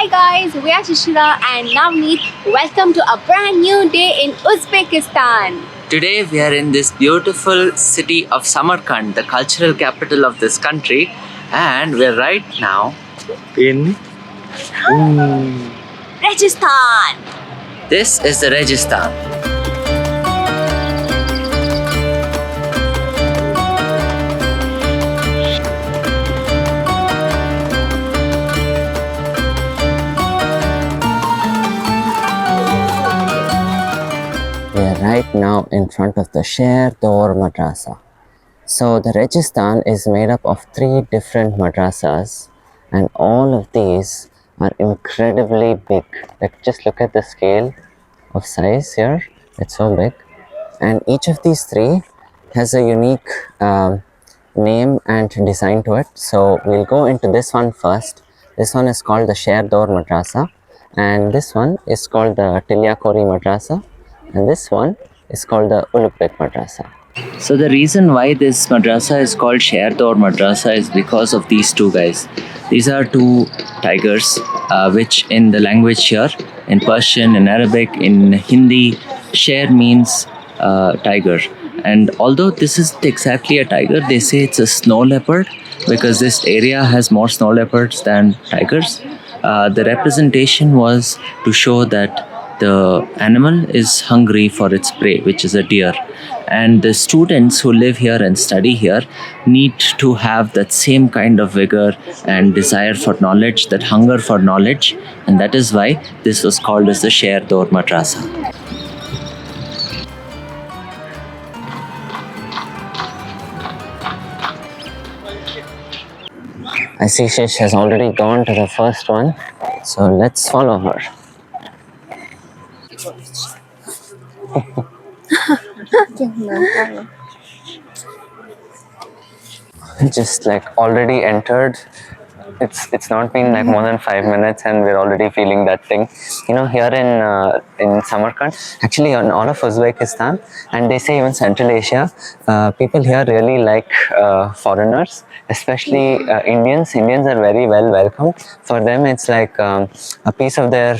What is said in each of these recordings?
Hi guys, we are Shishira and Navneet. Welcome to a brand new day in Uzbekistan. Today we are in this beautiful city of Samarkand, the cultural capital of this country, and we're right now in Registan. this is the Registan. We are right now in front of the Sherdor Madrassa. So the Registan is made up of 3 different madrasas, and all of these are incredibly big. Like, just look at the scale of size here, it's so big. And each of these 3 has a unique name and design to it. So we'll go into this one first. This one is called the Sherdor Madrassa, and this one is called the Tilakori Madrasa, and this one is called the Ulugh Beg Madrasa. So the reason why this madrasa is called Sherdor Madrasa is because of these 2 guys. These are 2 tigers, which in the language here, in Persian, in Arabic, in Hindi, Sher means tiger. And although this isn't exactly a tiger, they say it's a snow leopard because this area has more snow leopards than tigers. The representation was to show that the animal is hungry for its prey, which is a deer. And the students who live here and study here need to have that same kind of vigor and desire for knowledge, that hunger for knowledge. And that is why this was called as the Sherdor Madrasa. I see Shish has already gone to the first one, so let's follow her. Just like already entered. It's not been like more than 5 minutes and we're already feeling that thing. You know, here in Samarkand, actually in all of Uzbekistan, and they say even Central Asia, people here really like foreigners, especially Indians. Indians are very well welcomed. For them, it's like a piece of their,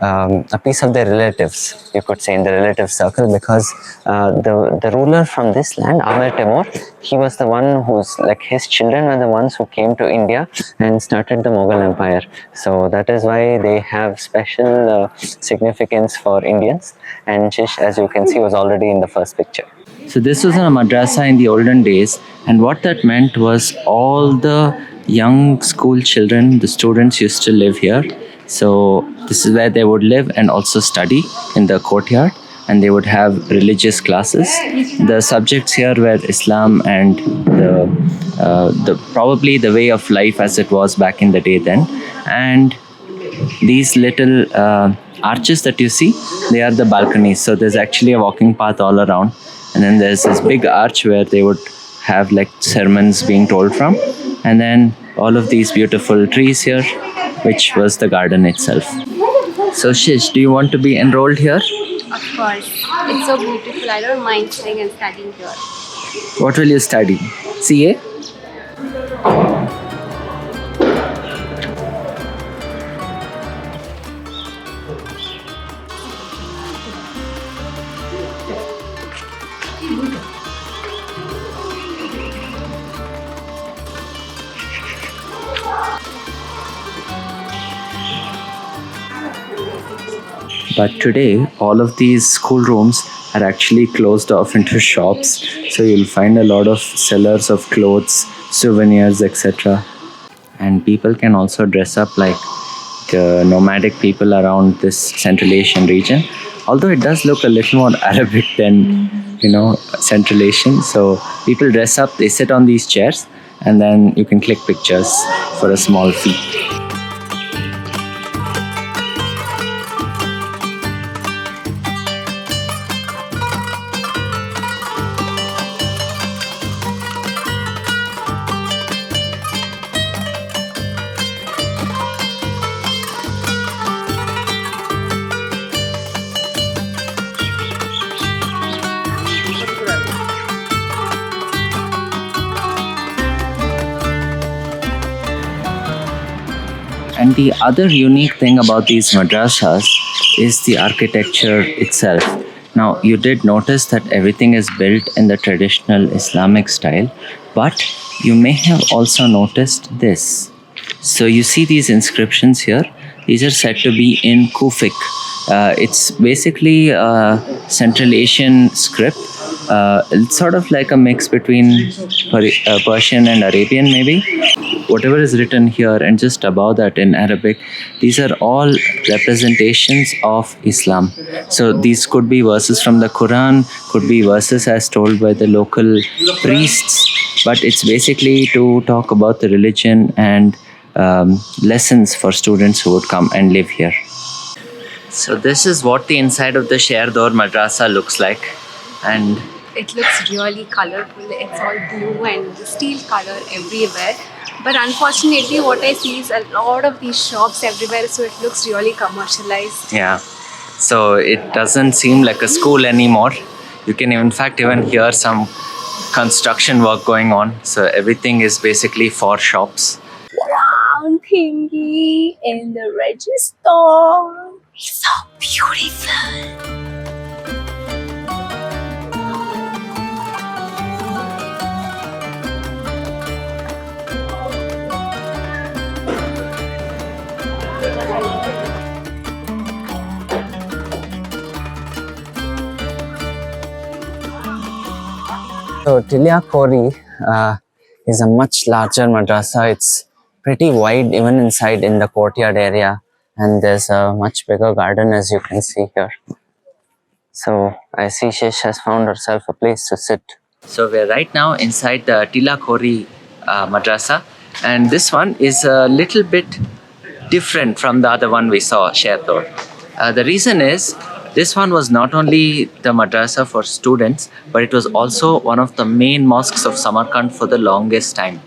a piece of their relatives, you could say, in the relative circle, because the ruler from this land, Amir Timur, he was the one who's like, his children were the ones who came to India and started the Mughal Empire. So that is why they have special significance for Indians. And Shish, as you can see, was already in the first picture. So this was a madrasa in the olden days, and what that meant was all the young school children, the students, used to live here. So this is where they would live and also study in the courtyard, and they would have religious classes. The subjects here were Islam and the probably the way of life as it was back in the day then. And these little arches that you see, they are the balconies. So there's actually a walking path all around, and then there's this big arch where they would have like sermons being told from, and then all of these beautiful trees here, which was the garden itself. So Shish, do you want to be enrolled here? Of course, it's so beautiful. I don't mind sitting and studying here. What will you study? CA? But today, all of these schoolrooms are actually closed off into shops. So you'll find a lot of sellers of clothes, souvenirs, etc. And people can also dress up like the nomadic people around this Central Asian region. Although it does look a little more Arabic than, Central Asian. So people dress up, they sit on these chairs, and then you can click pictures for a small fee. And the other unique thing about these madrasas is the architecture itself. Now, you did notice that everything is built in the traditional Islamic style, but you may have also noticed this. So you see these inscriptions here. These are said to be in Kufic. It's basically a Central Asian script. It's sort of like a mix between Persian and Arabian, maybe. Whatever is written here and just above that in Arabic, these are all representations of Islam. So these could be verses from the Quran, could be verses as told by the local priests, but it's basically to talk about the religion and lessons for students who would come and live here. So this is what the inside of the Sherdor Madrasa looks like, and It looks really colorful. It's all blue and steel color everywhere. But unfortunately, what I see is a lot of these shops everywhere, so it looks really commercialized. yeah, so it doesn't seem like a school anymore. You can in fact even hear some construction work going on. So everything is basically for shops. Round thingy in the register. It's so beautiful. So Tilakori is a much larger madrasa. It's pretty wide even inside in the courtyard area, and there's a much bigger garden as you can see here. So I see Shesh has found herself a place to sit. So we're right now inside the Tilakori Madrasa, and this one is a little bit different from the other one we saw, Sherdor. The reason is this one was not only the madrasa for students, but it was also one of the main mosques of Samarkand for the longest time.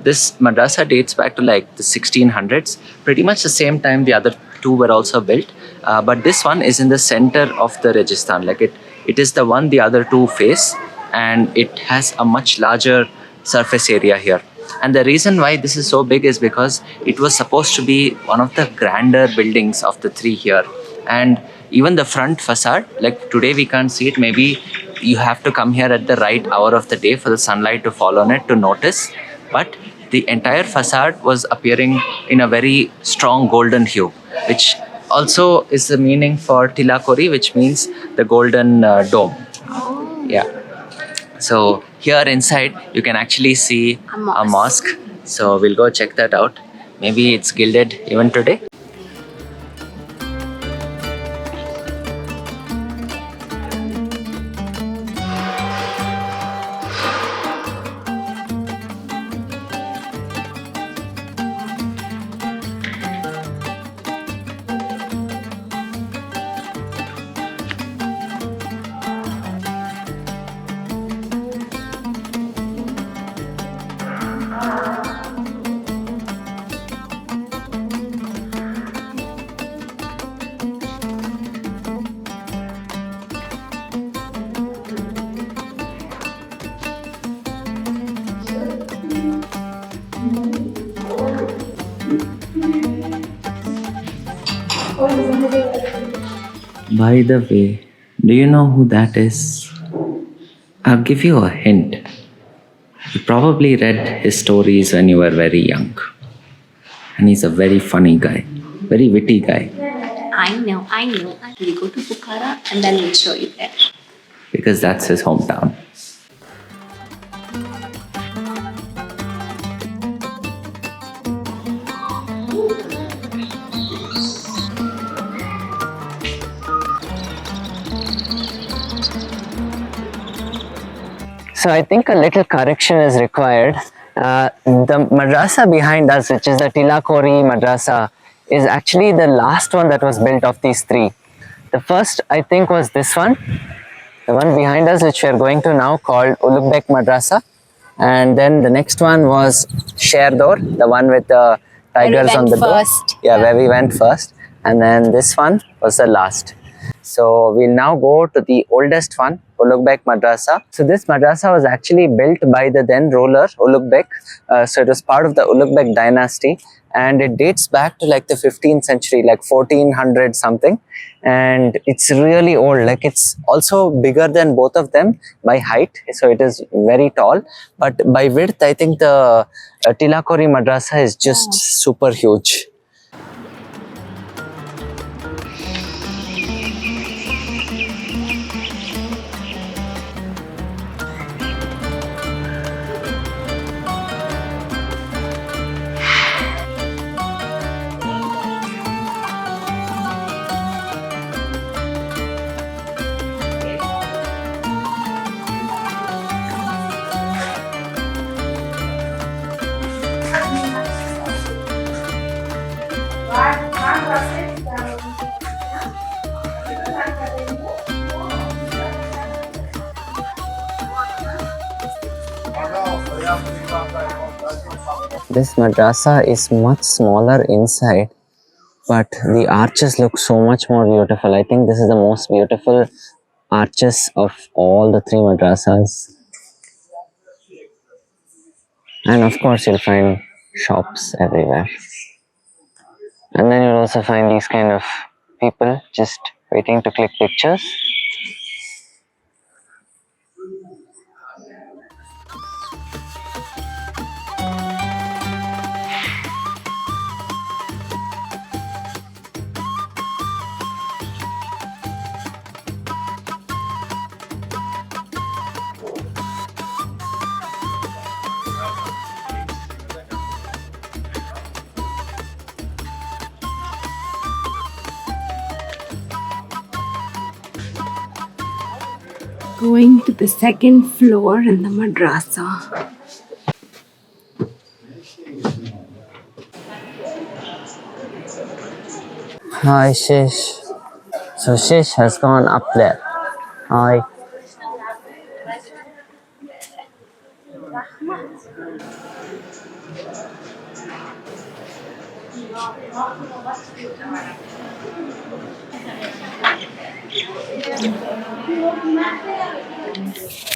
This madrasa dates back to like the 1600s, pretty much the same time the other two were also built. But this one is in the center of the Registan, like it is the one the other two face, and it has a much larger surface area here. And the reason why this is so big is because it was supposed to be one of the grander buildings of the three here. And even the front facade, like today we can't see it, maybe you have to come here at the right hour of the day for the sunlight to fall on it to notice. But the entire facade was appearing in a very strong golden hue, which also is the meaning for Tilakori, which means the golden dome. Yeah. So here inside you can actually see a mosque. So we'll go check that out. Maybe it's gilded even today. By the way, do you know who that is? I'll give you a hint. You probably read his stories when you were very young. And he's a very funny guy, very witty guy. I know. We'll go to Bukhara and then we'll show you there. Because that's his hometown. So I think a little correction is required. The madrasa behind us, which is the Tilakori Madrasa, is actually the last one that was built of these three. The first, I think, was this one. The one behind us, which we are going to now, called Ulugh Beg Madrasa. And then the next one was Sherdor, the one with the tigers on the door. Yeah, where we went first. And then this one was the last. So we'll now go to the oldest one, Ulugh Beg Madrasa. So this madrasa was actually built by the then ruler Ulugh Beg. So it was part of the Ulugh Beg dynasty, and it dates back to like the 15th century, like 1400 something, and it's really old. Like it's also bigger than both of them by height, so it is very tall, but by width I think the Tilakori Madrasa is just super huge. This madrasa is much smaller inside, but the arches look so much more beautiful. I think this is the most beautiful arches of all the three madrasas. And of course, you'll find shops everywhere. And then you'll also find these kind of people just waiting to click pictures. Going to the second floor in the madrasa. Hi, Shish. So Shish has gone up there. Hi.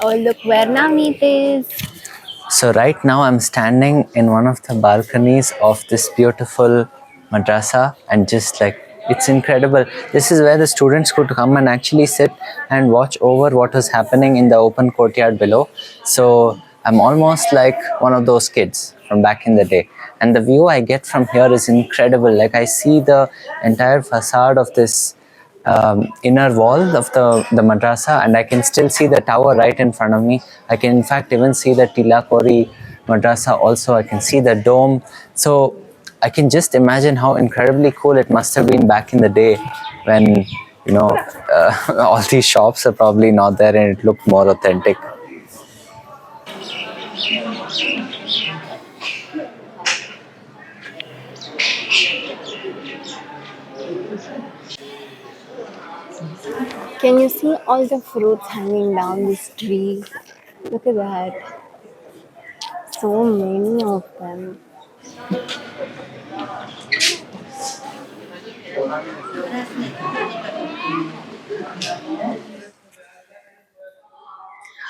Oh, look where Navneet is. So right now I'm standing in one of the balconies of this beautiful madrasa, and just like it's incredible. This is where the students could come and actually sit and watch over what was happening in the open courtyard below. So I'm almost like one of those kids from back in the day. And the view I get from here is incredible. Like I see the entire facade of this inner wall of the madrasa, and I can still see the tower right in front of me. I can in fact even see the Tilakori Madrasa also. I can see the dome. So I can just imagine how incredibly cool it must have been back in the day when, you know, all these shops are probably not there and it looked more authentic. Can you see all the fruits hanging down this tree? Look at that. So many of them.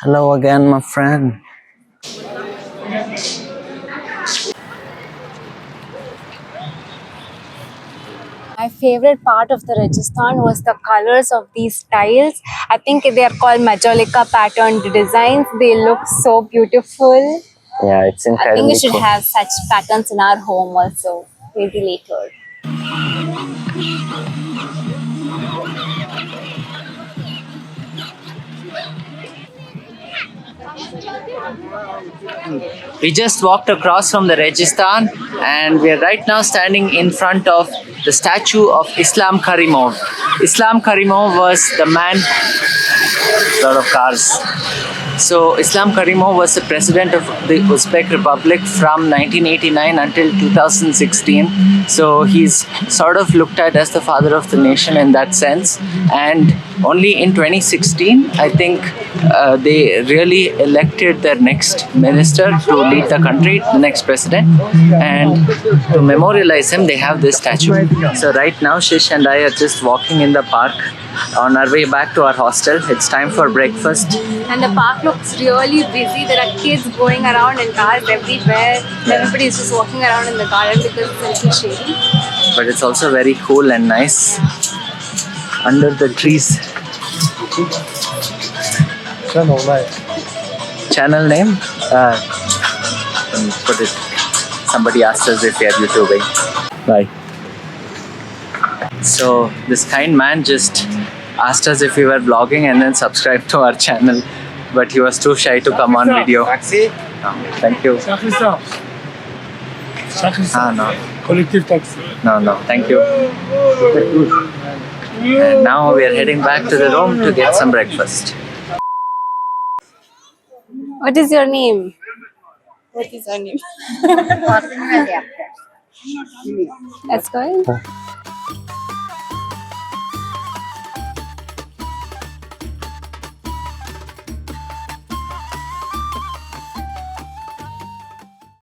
Hello again, my friend. My favorite part of the Registan was the colors of these tiles. I think they are called majolica patterned designs. They look so beautiful. Yeah, it's I think incredibly we should cool. have such patterns in our home also, maybe later. We just walked across from the Registan, and we are right now standing in front of the statue of Islam Karimov. Islam Karimov was the man. A lot of cars. So Islam Karimov was the president of the Uzbek Republic from 1989 until 2016. So he's sort of looked at as the father of the nation in that sense. And only in 2016, I think they really elected their next minister to lead the country, the next president. And to memorialize him, they have this statue. So right now, Shish and I are just walking in the park on our way back to our hostel. It's time for breakfast. And the park looks really busy. There are kids going around and cars everywhere. Everybody is just walking around in the garden because it's a little shady. But it's also very cool and nice under the trees. Channel name? Let me put it. Somebody asked us if we are YouTubing. Bye. So this kind man just asked us if we were vlogging and then subscribed to our channel, but he was too shy to come on video. Thank you. No. Collective taxi. No, thank you. And now we are heading back to the room to get some breakfast. What is your name? What is her name? Let's go in.